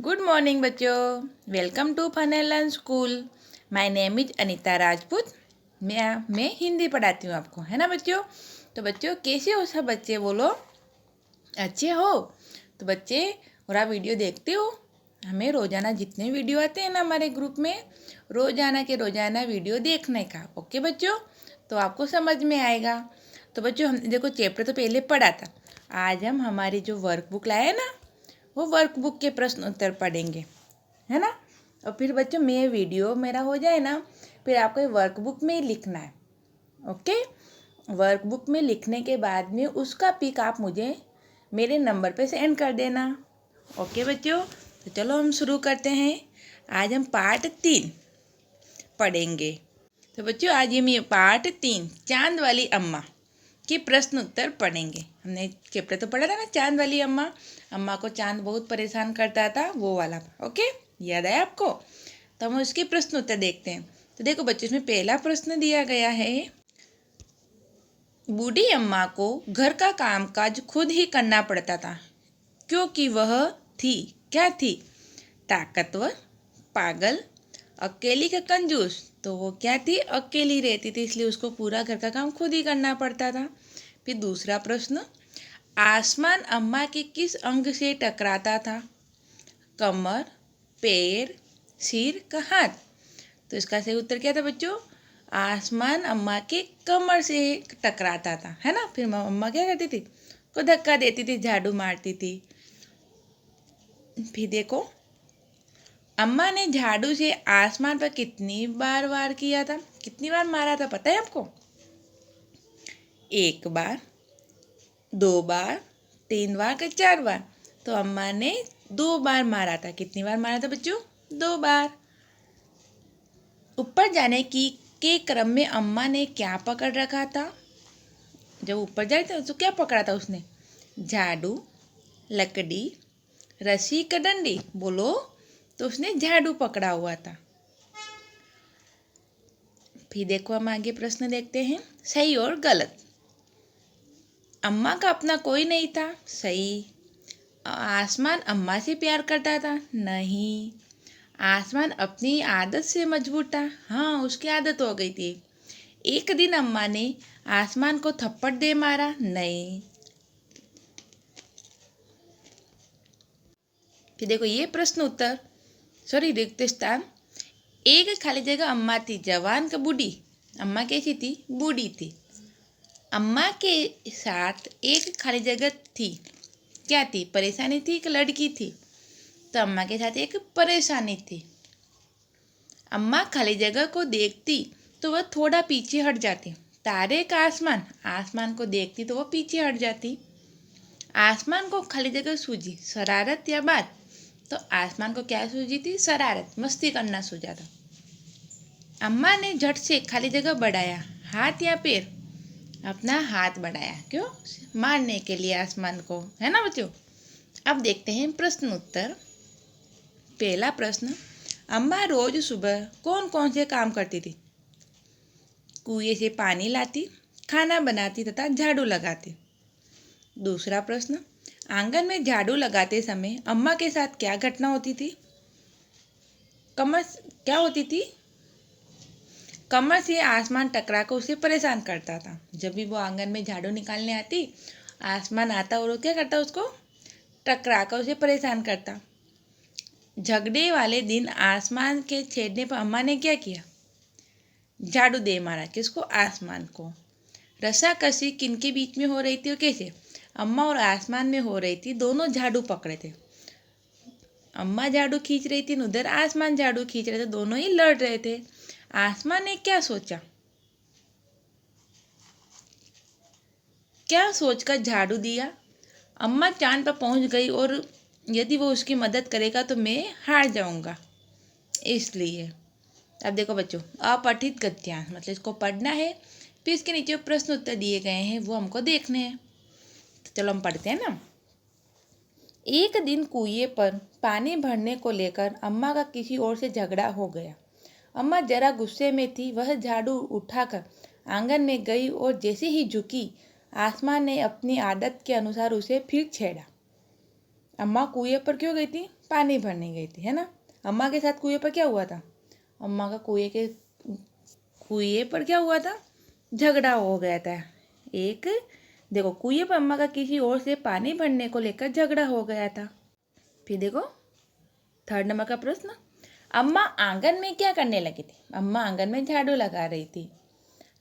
Good morning बच्चों, welcome to fun and learn school. My name is Anita Rajput. मैं हिंदी पढ़ाती हूँ आपको, है ना बच्चों। तो बच्चों कैसे हो सब बच्चे, बोलो अच्छे हो। तो बच्चे और आप वीडियो देखते हो। हमें रोज़ाना जितने वीडियो आते हैं ना हमारे ग्रुप में, रोज़ाना वीडियो देखने का। ओके बच्चों, तो आपको समझ में आएगा। तो बच्चों हमने देखो चैप्टर तो पहले पढ़ा था। आज हम हमारी जो वर्कबुक लाए ना, वो वर्कबुक के प्रश्न उत्तर पढ़ेंगे, है ना। और फिर बच्चों मैं वीडियो मेरा हो जाए ना, फिर आपको ये वर्कबुक में ही लिखना है। ओके, वर्कबुक में लिखने के बाद में उसका पिक आप मुझे मेरे नंबर पे सेंड कर देना। ओके बच्चों, तो चलो हम शुरू करते हैं। आज हम पार्ट 3 पढ़ेंगे। तो बच्चों आज हम पार्ट 3 चांद वाली अम्मा के प्रश्न उत्तर पढ़ेंगे। हमने चैप्टर तो पढ़ा था ना, चांद वाली अम्मा। अम्मा को चांद बहुत परेशान करता था, वो वाला। ओके, याद आया आपको। तो हम उसके प्रश्न उत्तर देखते हैं। तो देखो बच्चों, इसमें पहला प्रश्न दिया गया है, बूढ़ी अम्मा को घर का कामकाज खुद ही करना पड़ता था क्योंकि वह थी, क्या थी, ताकतवर, पागल, अकेली का कंजूस। तो वो क्या थी, अकेली रहती थी, इसलिए उसको पूरा घर का काम खुद ही करना पड़ता था। फिर दूसरा प्रश्न, आसमान अम्मा के किस अंग से टकराता था, कमर, पैर, सिर का हाथ। तो इसका सही उत्तर क्या था बच्चों, आसमान अम्मा के कमर से टकराता था, है ना। फिर अम्मा क्या करती थी, को धक्का देती थी, झाड़ू मारती थी। फिर देखो, अम्मा ने झाड़ू से आसमान पर कितनी बार वार किया था, कितनी बार मारा था, पता है आपको। 1 बार, 2 बार, 3 बार के 4 बार। तो अम्मा ने 2 बार मारा था। कितनी बार मारा था बच्चों, 2 बार। ऊपर जाने की के क्रम में अम्मा ने क्या पकड़ रखा था, जब ऊपर जाए थे तो क्या पकड़ा था उसने, झाड़ू, लकड़ी, रस्सी का डंडी, बोलो। तो उसने झाड़ू पकड़ा हुआ था। फिर देखो हम आगे प्रश्न देखते हैं, सही और गलत। अम्मा का अपना कोई नहीं था, सही। आसमान अम्मा से प्यार करता था, नहीं। आसमान अपनी आदत से मजबूर था, हाँ उसकी आदत हो गई थी। एक दिन अम्मा ने आसमान को थप्पड़ दे मारा, नहीं। फिर देखो ये प्रश्न उत्तर, सॉरी रिक्त स्थान। एक खाली जगह अम्मा थी, जवान का बूढ़ी। अम्मा कैसी थी, बूढ़ी थी। अम्मा के साथ एक खाली जगह थी, क्या थी, परेशानी थी, एक लड़की थी। तो अम्मा के साथ एक परेशानी थी। अम्मा खाली जगह को देखती तो वह थोड़ा पीछे हट जाती। तारे का आसमान, आसमान को देखती तो वह पीछे हट जाती। आसमान को खाली जगह सूझी शरारत या बात। तो आसमान को क्या सूझी थी, शरारत, मस्ती करना सूझा था। अम्मा ने झट से खाली जगह बढ़ाया, हाथ या पैर, अपना हाथ बढ़ाया, क्यों, मारने के लिए आसमान को, है ना बच्चों। अब देखते हैं प्रश्न उत्तर। पहला प्रश्न, अम्मा रोज सुबह कौन कौन से काम करती थी, कुएं से पानी लाती, खाना बनाती तथा झाड़ू लगाती। दूसरा प्रश्न, आंगन में झाड़ू लगाते समय अम्मा के साथ क्या घटना होती थी, कमर, क्या होती थी, कमर से आसमान टकरा कर उसे परेशान करता था। जब भी वो आंगन में झाड़ू निकालने आती, आसमान आता और वो क्या करता, उसको टकरा कर उसे परेशान करता। झगड़े वाले दिन आसमान के छेड़ने पर अम्मा ने क्या किया, झाड़ू दे मारा, किसको, आसमान को। रस्साकसी किनके बीच में हो रही थी और कैसे, अम्मा और आसमान में हो रही थी। दोनों झाड़ू पकड़े थे, अम्मा झाड़ू खींच रही थी, उधर आसमान झाड़ू खींच रहे थे, दोनों ही लड़ रहे थे। आसमान ने क्या सोचा, क्या सोचकर झाड़ू दिया, अम्मा चांद पर पहुंच गई और यदि वो उसकी मदद करेगा तो मैं हार जाऊंगा, इसलिए। अब देखो बच्चों, अपठित गद्यांश मतलब इसको पढ़ना है, फिर इसके नीचे प्रश्न उत्तर दिए गए हैं वो हमको देखने हैं। तो चलो हम पढ़ते हैं ना। एक दिन कुएं पर पानी भरने को लेकर अम्मा का किसी और से झगड़ा हो गया। अम्मा जरा गुस्से में थी, वह झाड़ू उठाकर आंगन में गई और जैसे ही झुकी, आसमान ने अपनी आदत के अनुसार उसे फिर छेड़ा। अम्मा कुएं पर क्यों गई थी? पानी भरने गई थी, है ना। अम्मा के साथ कुएं पर क्या हुआ था? अम्मा का कुएं पर क्या हुआ था? झगड़ा हो गया था। एक देखो, कुएं पर अम्मा का किसी और से पानी भरने को लेकर झगड़ा हो गया था। फिर देखो थर्ड नंबर का प्रश्न, अम्मा आंगन में क्या करने लगी थी? अम्मा आंगन में झाड़ू लगा रही थी।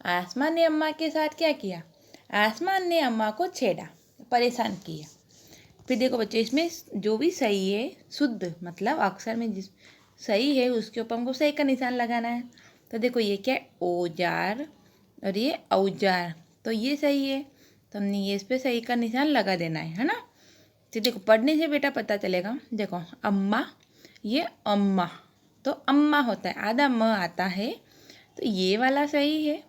आसमान ने अम्मा के साथ क्या किया? आसमान ने अम्मा को छेड़ा, परेशान किया। फिर देखो बच्चे, इसमें जो भी सही है, शुद्ध मतलब अक्षर में जिस सही है उसके ऊपर हमको सही का निशान लगाना है। तो देखो ये क्या है? औजार और ये औजार, तो ये सही है, तो हमने ये इस पर सही का निशान लगा देना है ना। तो देखो पढ़ने से बेटा पता चलेगा। देखो अम्मा, ये अम्मा, तो अम्मा होता है, आधा म आता है, तो ये वाला सही है।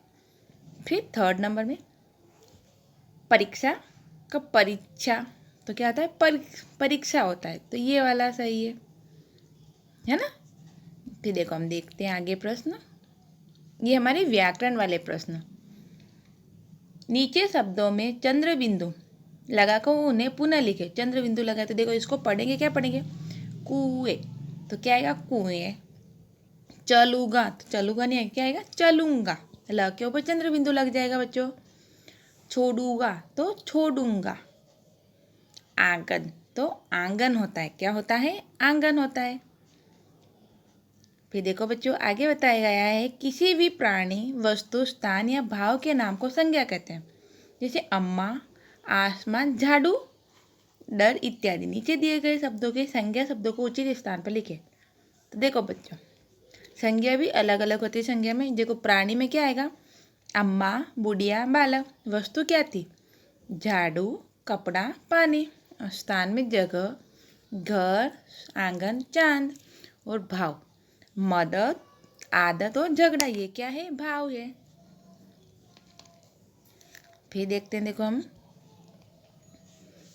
फिर थर्ड नंबर में परीक्षा का परीक्षा, तो क्या आता है? परीक्षा होता है, तो ये वाला सही है ना। फिर देखो हम देखते हैं आगे प्रश्न, ये हमारे व्याकरण वाले प्रश्न। नीचे शब्दों में चंद्र बिंदु लगाकर उन्हें पुनः लिखे। चंद्र बिंदु लगा, तो देखो इसको पढ़ेंगे, क्या पढ़ेंगे? कुएं, तो क्या आएगा? कुएं। चलूंगा, तो चलूंगा नहीं आएगा, क्या आएगा? चलूंगा। ल के ऊपर चंद्र बिंदु लग जाएगा बच्चों। छोड़ूंगा, तो छोड़ूंगा। आंगन, तो आंगन होता है, क्या होता है? आंगन होता है। फिर देखो बच्चों आगे बताया गया है, किसी भी प्राणी, वस्तु, स्थान या भाव के नाम को संज्ञा कहते हैं। जैसे अम्मा, आसमान, झाड़ू, डर इत्यादि। नीचे दिए गए शब्दों के संज्ञा शब्दों को उचित स्थान पर लिखे। तो देखो बच्चों, संज्ञा भी अलग अलग होती है। संज्ञा में देखो प्राणी में क्या आएगा? अम्मा, बुढ़िया, बालक। वस्तु क्या थी? झाड़ू, कपड़ा, पानी। और स्थान में जगह, घर, आंगन, चांद। और भाव, मदद, आदत और झगड़ा। ये क्या है? भाव है। फिर देखते हैं, देखो हम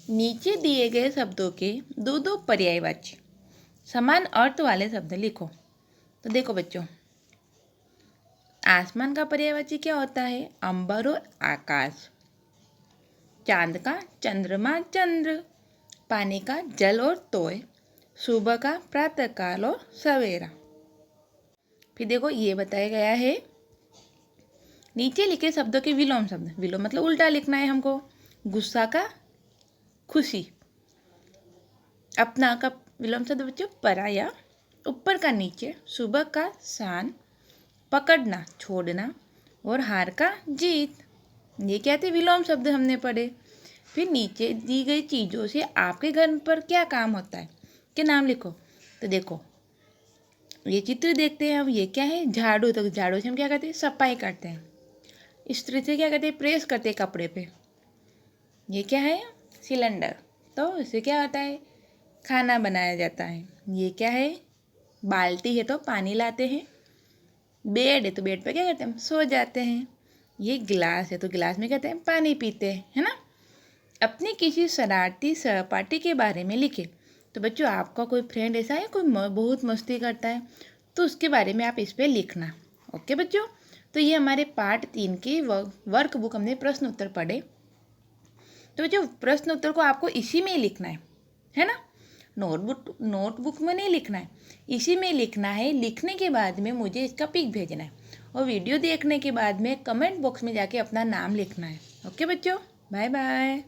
नीचे दिए गए शब्दों के दो दो पर्यायवाची समान अर्थ वाले शब्द लिखो। तो देखो बच्चों, आसमान का पर्यायवाची क्या होता है? अंबर और आकाश। चांद का चंद्रमा, चंद्र। पानी का जल और तोय। सुबह का प्रातःकाल और सवेरा। फिर देखो ये बताया गया है, नीचे लिखे शब्दों के विलोम शब्द। विलोम मतलब उल्टा लिखना है हमको। गुस्सा का खुशी। अपना का विलोम शब्द बच्चों पराया। ऊपर का नीचे। सुबह का शान। पकड़ना छोड़ना। और हार का जीत। ये क्या थे? विलोम शब्द हमने पढ़े। फिर नीचे दी गई चीज़ों से आपके घर पर क्या काम होता है, के नाम लिखो। तो देखो ये चित्र देखते हैं हम, ये क्या है? झाड़ू। तो झाड़ू से हम क्या करते हैं? सफाई करते हैं। इस्त्री से क्या करते हैं? प्रेस करते हैं कपड़े पे। ये क्या है? सिलेंडर, तो इससे क्या होता है? खाना बनाया जाता है। ये क्या है? बाल्टी है, तो पानी लाते हैं। बेड है, तो बेड पे क्या करते हैं? हम सो जाते हैं। ये गिलास है, तो गिलास में कहते हैं पानी पीते हैं, है ना। अपनी किसी शरारती सहपाठी के बारे में लिखे। तो बच्चों आपका कोई फ्रेंड ऐसा है, कोई बहुत मस्ती करता है, तो उसके बारे में आप इस पर लिखना। ओके बच्चों, तो ये हमारे पार्ट 3 की वर्क बुक हमने प्रश्न उत्तर पढ़े। तो बच्चों प्रश्न उत्तर को आपको इसी में ही लिखना है ना। नोटबुक में नहीं लिखना है, इसी में लिखना है। लिखने के बाद में मुझे इसका पिक भेजना है, और वीडियो देखने के बाद में कमेंट बॉक्स में जाके अपना नाम लिखना है। ओके बच्चों, बाय बाय।